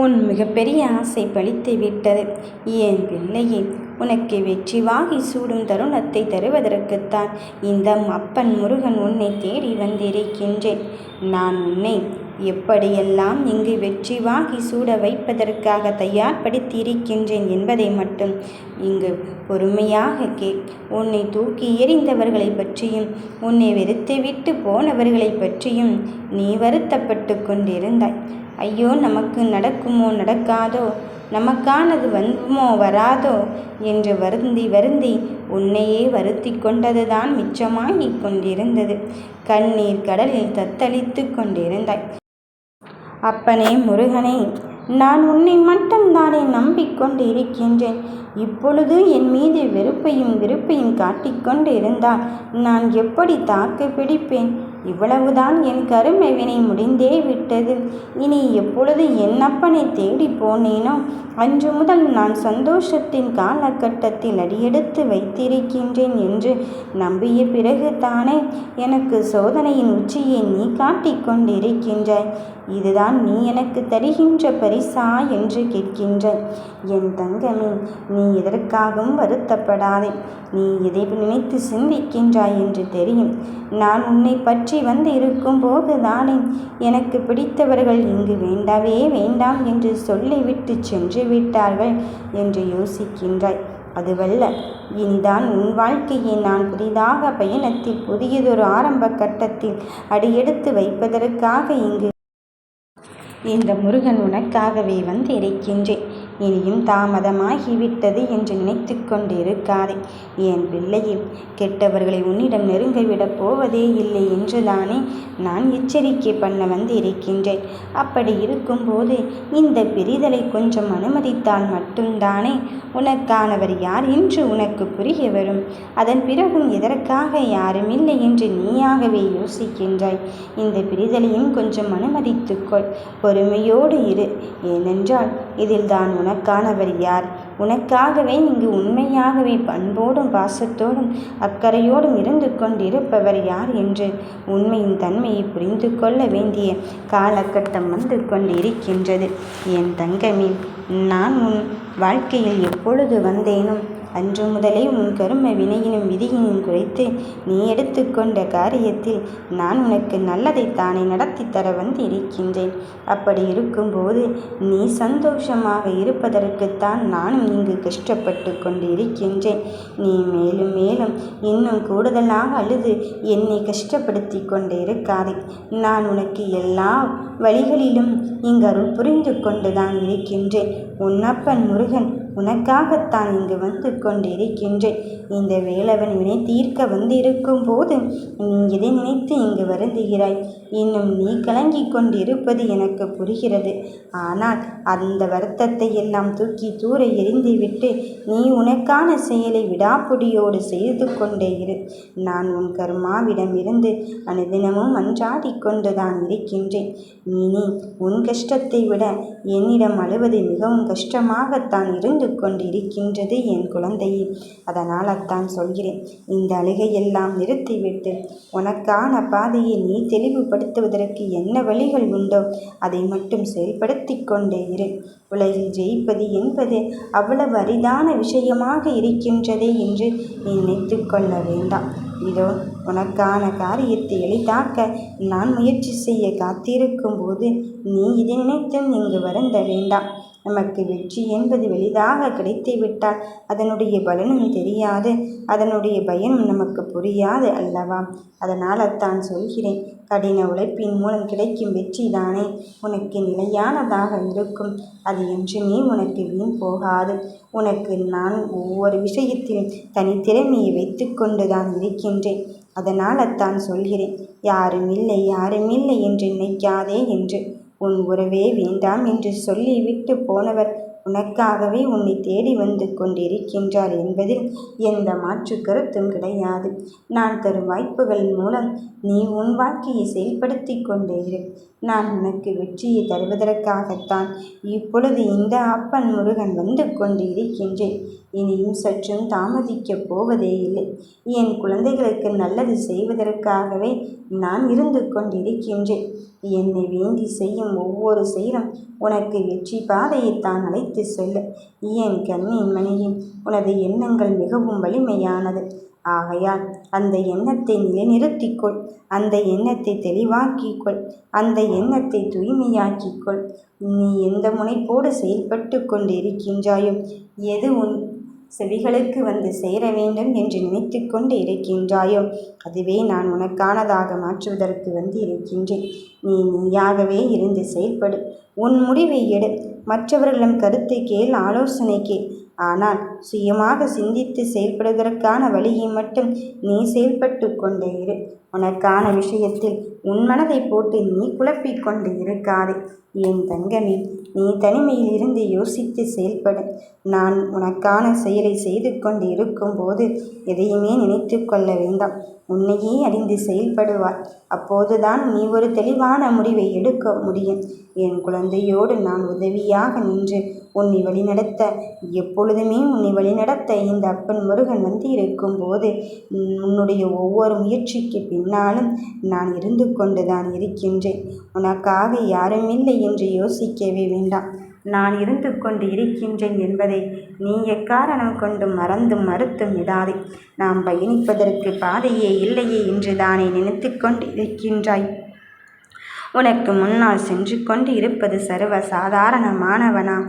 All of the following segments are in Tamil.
உன் மிகப்பெரிய ஆசை பலித்து விட்டது. என் பிள்ளையே, உனக்கு வெற்றி வாகி சூடும் தருணத்தை தருவதற்குத்தான் இந்த அப்பன் முருகன் உன்னை தேடி வந்திருக்கின்றேன். நான் உன்னை எப்படியெல்லாம் இங்கு வெற்றி வாகி சூட வைப்பதற்காக தயார்படுத்தி இருக்கின்றேன் என்பதை மட்டும் இங்கு பொறுமையாக உன்னை தூக்கி எறிந்தவர்களை பற்றியும் உன்னை வெறுத்துவிட்டு போனவர்களை பற்றியும் நீ வருத்தப்பட்டு கொண்டிருந்தாய். ஐயோ, நமக்கு நடக்குமோ நடக்காதோ, நமக்கானது வந்துமோ வராதோ என்று வருந்தி உன்னையே வருத்தி கொண்டதுதான் மிச்சமாகிக் கொண்டிருந்தது. கண்ணீர் கடலில் தத்தளித்து கொண்டிருந்தாய். அப்பனே முருகனே, நான் உன்னை மட்டும்தானே நம்பிக்கொண்டு இருக்கின்றேன். இப்பொழுது என் மீது வெறுப்பையும் காட்டிக்கொண்டு இருந்தால் நான் எப்படி தாக்கு பிடிப்பேன்? இவ்வளவுதான் என் கருமை வினை முடிந்தே விட்டது. இனி எப்பொழுது என் அப்பனை தேடி போனேனோ அன்று முதல் நான் சந்தோஷத்தின் காலகட்டத்தில் அடியெடுத்து வைத்திருக்கின்றேன் என்று நம்பிய பிறகு தானே எனக்கு சோதனையின் உச்சியை நீ காட்டிக்கொண்டிருக்கின்றாய். இதுதான் நீ எனக்கு தருகின்ற பரிசா என்று கேட்கின்றாய். என் தங்கமே, நீ எதற்காகவும் வருத்தப்படாதே. நீ எதை நினைத்து சிந்திக்கின்றாய் என்று தெரியும். நான் உன்னை பற்றி வந்து இருக்கும் போது தானே எனக்கு பிடித்தவர்கள் இங்கு வேண்டவே வேண்டாம் என்று சொல்லிவிட்டு சென்று விட்டார்கள் என்று யோசிக்கின்றாய். அதுவல்ல, இனிதான் உன் வாழ்க்கையை நான் புதிதாக பயணத்தில் புதியதொரு ஆரம்ப கட்டத்தில் அடியெடுத்து வைப்பதற்காக இங்கு இந்த முருகன் உனக்காகவே வந்து இருக்கின்றேன். இனியும் தாமதமாகிவிட்டது என்று நினைத்து கொண்டிருக்காதே. என் பிள்ளையில் கெட்டவர்களை உன்னிடம் நெருங்கிவிடப் போவதே இல்லை என்றுதானே நான் எச்சரிக்கை பண்ண வந்து இருக்கின்றேன். அப்படி இருக்கும்போது இந்த பிரிதலை கொஞ்சம் அனுமதித்தால் மட்டும்தானே உனக்கானவர் யார் என்று உனக்கு புரிய வரும். அதன் பிறகும் எதற்காக யாருமில்லை என்று நீயாகவே யோசிக்கின்றாய். இந்த பிரிதலையும் கொஞ்சம் அனுமதித்துக்கொள். பொறுமையோடு இரு. ஏனென்றால் இதில் தான் உனக்கானவர் யார், உனக்காகவே இங்கு உண்மையாகவே அன்போடும் பாசத்தோடும் அக்கறையோடும் இருந்து கொண்டிருப்பவர் யார் என்று உண்மையின் தன்மையை புரிந்து கொள்ள வேண்டிய காலகட்டம் வந்து கொண்டிருக்கின்றது. என் தங்கமே, நான் உன் வாழ்க்கையில் எப்பொழுது வந்தேனும் அன்று முதலே உன் கரும வினையினும் விதியினும் குறைத்து நீ எடுத்துக்கொண்ட காரியத்தில் நான் உனக்கு நல்லதைத்தானே நடத்தி தர வந்து இருக்கின்றேன். அப்படி இருக்கும்போது நீ சந்தோஷமாக இருப்பதற்குத்தான் நானும் இங்கு கஷ்டப்பட்டு கொண்டு இருக்கின்றேன். நீ மேலும் மேலும் இன்னும் கூடுதலாக அழுது என்னை கஷ்டப்படுத்தி கொண்டு இருக்காதே. நான் உனக்கு எல்லா வழிகளிலும் இங்கு அருள் புரிந்து கொண்டுதான் இருக்கின்றேன். உன் அப்பன் முருகன் உனக்காகத்தான் இங்கு வந்து கொண்டிருக்கின்றேன். இந்த வேலவன் வினை தீர்க்க வந்திருக்கும் போது நீ எதை நினைத்து இங்கு வருந்துகிறாய்? இன்னும் நீ கலங்கி கொண்டிருப்பது எனக்கு புரிகிறது. ஆனால் அந்த வருத்தத்தை எல்லாம் தூக்கி தூர எறிந்துவிட்டு நீ உனக்கான செயலை விடாப்புடியோடு செய்து கொண்டே இரு. நான் உன் கர்மாவிடம் இருந்து அனுதினமும் அன்றாடி கொண்டுதான் இருக்கின்றேன். நீ உன் கஷ்டத்தை விட என்னிடம் அழுவது மிகவும் கஷ்டமாகத்தான் இருந்து கொண்டிருக்கின்றது என் குழந்தையே. அதனால் அத்தான் சொல்கிறேன், இந்த அழுகையெல்லாம் நிறுத்திவிட்டு உனக்கான பாதையை நீ தெளிவுபடுத்துவதற்கு என்ன வழிகள் உண்டோ அதை மட்டும் செயல்படுத்தி கொண்டே இரு. உலகில் ஜெயிப்பது என்பது அவ்வளவு அரிதான விஷயமாக இருக்கின்றதே என்று நீ நினைத்து கொள்ள வேண்டாம். இதோ உனக்கான காரியத்தை எளிதாக்க நான் முயற்சி செய்ய காத்திருக்கும் போது நீ இதை நினைத்தும் இங்கு வருந்த வேண்டாம். நமக்கு வெற்றி என்பது எளிதாக கிடைத்துவிட்டால் அதனுடைய பலனும் தெரியாது, அதனுடைய பயனும் நமக்கு புரியாது அல்லவா? அதனால் அத்தான் சொல்கிறேன், கடின உழைப்பின் மூலம் கிடைக்கும் வெற்றி தானே உனக்கு நிலையானதாக இருக்கும். அது என்றுமே உனக்கு வீண் போகாது. உனக்கு நான் ஒவ்வொரு விஷயத்திலும் தனித்திறமையை வைத்து கொண்டுதான் இருக்கின்றேன். அதனால் அத்தான் சொல்கிறேன், யாருமில்லை என்று நினைக்காதே என்று. உன் உறவே வேண்டாம் என்று சொல்லிவிட்டு போனவர் உனக்காகவே உன்னை தேடி வந்து கொண்டிருக்கின்றார் என்பதில் எந்த மாற்று கருத்தும் கிடையாது. நான் தரும் வாய்ப்புகள் மூலம் நீ உன் வாழ்க்கையை செயல்படுத்தி கொண்டே இரு. நான் உனக்கு வெற்றியை தருவதற்காகத்தான் இப்பொழுது இந்த அப்பன் முருகன் வந்து கொண்டு இருக்கின்றேன். இனியும் சற்றும் தாமதிக்கப் போவதே இல்லை. என் குழந்தைகளுக்கு நல்லது செய்வதற்காகவே நான் இருந்து கொண்டிருக்கின்றேன். என்னை வேண்டி செய்யும் ஒவ்வொரு செயலும் உனக்கு வெற்றி பாதையைத்தான் அழைத்து செல்லும். என் கண்ணின் மணியின் உனது எண்ணங்கள் மிகவும் வலிமையானது. ஆகையால் அந்த எண்ணத்தை நிலைநிறுத்திக்கொள். அந்த எண்ணத்தை தெளிவாக்கிக்கொள். அந்த எண்ணத்தை தூய்மையாக்கிக்கொள். நீ எந்த முனைப்போடு செயல்பட்டு கொண்டு இருக்கின்றாயோ, எது உன் செவிகளுக்கு வந்து சேர வேண்டும் என்று நினைத்து கொண்டு இருக்கின்றாயோ, அதுவே நான் உனக்கானதாக மாற்றுவதற்கு வந்து இருக்கின்றேன். நீ நீயாகவே இருந்து செயல்படு. உன் முடிவை எடு. மற்றவர்களிடம் கருத்தை கேள், ஆலோசனை கேள். ஆனால் சுயமாக சிந்தித்து செயல்படுவதற்கான வழியை மட்டும் நீ செயல்பட்டு கொண்டே இரு. உனக்கான விஷயத்தில் உன் மனதை போட்டு நீ குழப்பிக் கொண்டு இருக்காதே. என் தங்கமே, நீ தனிமையில் இருந்து யோசித்து செயல்படு. நான் உனக்கான செயலை செய்து கொண்டு இருக்கும்போது எதையுமே நினைத்து கொள்ள வேண்டாம். உன்னையே அறிந்து செயல்படுவாய். அப்போதுதான் நீ ஒரு தெளிவான முடிவை எடுக்க முடியும். என் குழந்தையோடு நான் உதவியாக நின்று உன்னை வழிநடத்த, எப்பொழுதுமே உன்னை வழிநடத்த இந்த அப்பன் முருகன் வந்து இருக்கும்போது உன்னுடைய ஒவ்வொரு முயற்சிக்கு பின்னாலும் நான் இருந்து கொண்டுதான் இருக்கின்றேன். உனக்காக யாரும் இல்லை என்று யோசிக்கவே வேண்டாம். நான் இருந்து கொண்டு இருக்கின்றேன் என்பதை நீ எக்காரணம் கொண்டு மறந்தும் மறுத்தும் விடாதே. நாம் பயணிப்பதற்கு பாதையே இல்லையே என்று தானே நினைத்து கொண்டு இருக்கின்றாய். உனக்கு முன்னால் சென்று கொண்டு இருப்பது சர்வ சாதாரணமானவனாம்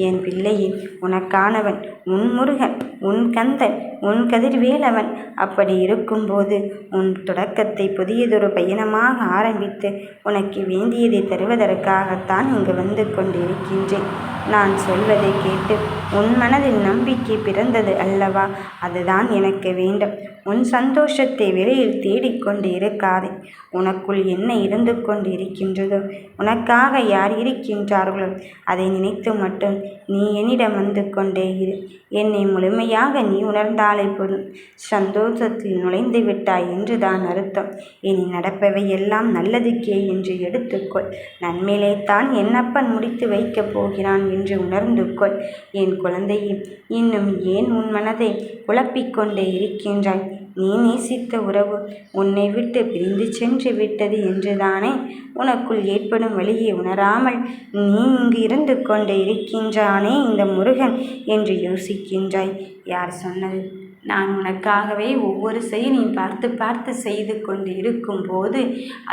என் பிள்ளையே. உனக்கானவன் உன் முருகன், உன் கந்தன், உன் கதிர்வேலவன். அப்படி இருக்கும்போது உன் தொடக்கத்தை புதியதொரு பயணமாக ஆரம்பித்து உனக்கு வேண்டியதை தருவதற்காகத்தான் இங்கு வந்து கொண்டிருக்கின்றேன். நான் சொல்வதை கேட்டு உன் மனதில் நம்பிக்கை பிறந்தது அல்லவா? அதுதான் எனக்கு வேண்டும். உன் சந்தோஷத்தை வெளியில் தேடிக்கொண்டு இருக்காதே. உனக்குள் என்ன இருந்து கொண்டு இருக்கின்றதோ, உனக்காக யார் இருக்கின்றார்களோ அதை நினைத்து மட்டும் நீ என்னிடம் வந்து கொண்டே இரு. என்னை முழுமையாக நீ உணர்ந்தாலே போதும். சந்தோஷத்தில் நுழைந்து விட்டாய் என்று தான் அர்த்தம். இனி நடப்பவை எல்லாம் நல்லதுக்கே என்று எடுத்துக்கொள். நன்மையிலே தான் என்னப்பன் முடித்து வைக்கப் போகிறான் என்று உணர்ந்து கொள். என் குழந்தையே, இன்னும் ஏன் உன் மனதை குழப்பிக்கொண்டே இருக்கின்றாய்? நீ நேசித்த உறவு உன்னை விட்டு பிரிந்து சென்று விட்டது என்றுதானே உனக்குள் ஏற்படும் வழியை உணராமல் நீ இங்கு இருந்து கொண்டு இருக்கின்றானே இந்த முருகன் என்று யோசிக்கின்றாய். யார் சொன்னது? நான் உனக்காகவே ஒவ்வொரு செயலையும் பார்த்து பார்த்து செய்து கொண்டு இருக்கும்போது,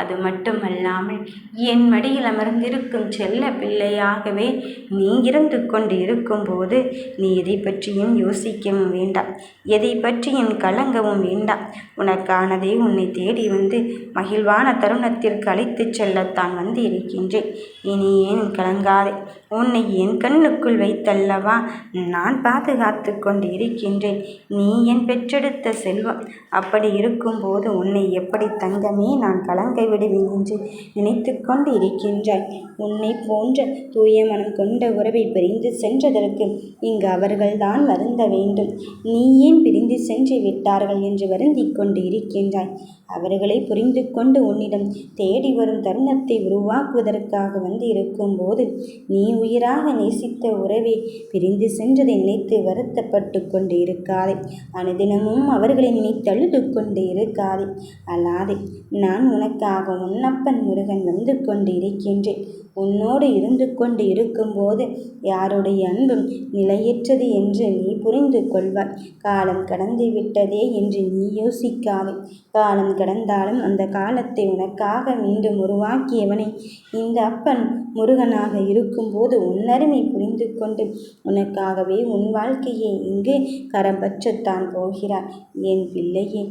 அது மட்டுமல்லாமல் என் மடியில் அமர்ந்திருக்கும் செல்ல பிள்ளையாகவே நீ இருந்து கொண்டு இருக்கும்போது நீ எதை பற்றியும் யோசிக்கவும் வேண்டாம், எதை பற்றியும் கலங்கவும் வேண்டாம். உனக்கானதை உன்னை தேடி வந்து மகிழ்வான தருணத்திற்கு அழைத்துச் செல்லத்தான் வந்து இருக்கின்றேன். இனி ஏன் கலங்காதே. உன்னை என் கண்ணுக்குள் வைத்தல்லவா நான் பாதுகாத்து கொண்டு இருக்கின்றேன். நீ என் பெற்றெடுத்த செல்வம். அப்படி இருக்கும்போது உன்னை எப்படி தங்கமே நான் கலங்க விடுவேன் என்று நினைத்து கொண்டு இருக்கின்றாய். உன்னை போன்ற தூய மனம் கொண்ட உறவை பிரிந்து சென்றதற்கு இங்கு அவர்கள்தான் வருந்த வேண்டும். நீ ஏன் பிரிந்து சென்று விட்டார்கள் என்று வருந்தி கொண்டு இருக்கின்றாய். அவர்களை புரிந்து கொண்டு உன்னிடம் தேடி வரும் தருணத்தை உருவாக்குவதற்காக வந்து இருக்கும்போது நீ உயிராக நேசித்த உறவை பிரிந்து சென்றதை நினைத்து வருத்தப்பட்டு கொண்டு இருக்காதே. அனுதினமும் அவர்களை நினைத்து அழுது கொண்டு இருக்காதே. அல்லாதே. நான் உனக்காக உன்னப்பன் முருகன் வந்து கொண்டு இருக்கின்றேன். உன்னோடு இருந்து கொண்டு இருக்கும்போது யாருடைய அன்பும் நிலையற்றது என்று நீ புரிந்து கொள்வாய். காலம் கடந்து விட்டதே என்று நீ யோசிக்காதே. காலம் கடந்தாலும் அந்த காலத்தை உனக்காக மீண்டும் உருவாக்கியவனை இந்த அப்பன் முருகனாக இருக்கும்போது உன்னருமை புரிந்து கொண்டு உனக்காகவே உன் வாழ்க்கையை இங்கு கரம்பற்றத்தான் போகிறார். என் பிள்ளையே,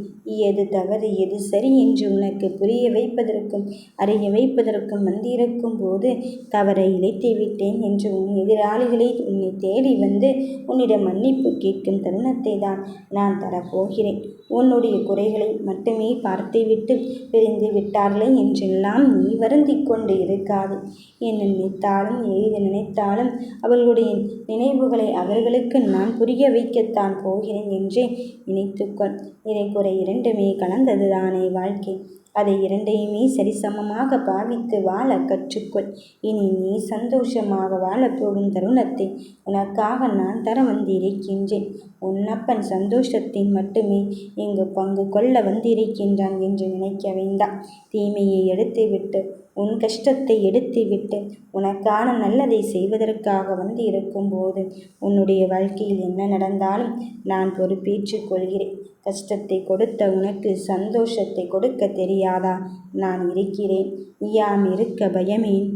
எது தவறு எது சரி என்று உனக்கு புரிய வைப்பதற்கும் அறிய வைப்பதற்கும் வந்திருக்கும் போது தவறை இழைத்து விட்டேன் என்று உன் எதிராளிகளை உன்னை தேடி வந்து உன்னிடம் மன்னிப்பு கேட்கும் தருணத்தை தான் நான் தரப்போகிறேன். உன்னுடைய குறைகளை மட்டுமே பார்த்துவிட்டு பிரிந்து விட்டார்களே என்றெல்லாம் நீ வருந்தி கொண்டு இருக்காது. என்ன நினைத்தாலும் ஏது நினைத்தாலும் அவர்களுடைய நினைவுகளை அவர்களுக்கு நான் புரிய வைக்கத்தான் போகிறேன் என்றே நினைத்துக்கொள். இறை குறை இரண்டுமே கலந்தது தானே வாழ்க்கை. அதை இரண்டையுமே சரிசமமாக பாவித்து வாழ கற்றுக்கொள். இனி நீ சந்தோஷமாக வாழப்போகும் தருணத்தை உனக்காக நான் தர வந்திருக்கின்றேன். உன்னப்பன் சந்தோஷத்தின் மட்டுமே இங்கு பங்கு கொள்ள வந்திருக்கின்றான் என்று நினைக்க வேண்டாம். தீமையை எடுத்துவிட்டு உன் கஷ்டத்தை எடுத்துவிட்டு உனக்கான நல்லதை செய்வதற்காக வந்து இருக்கும்போது உன்னுடைய வாழ்க்கையில் என்ன நடந்தாலும் நான் பொறுப்பேற்றுக் கொள்கிறேன். கஷ்டத்தை கொடுத்த உனக்கு சந்தோஷத்தை கொடுக்க தெரியாதா? நான் இருக்கிறேன். யாம் இருக்க பயமேன்?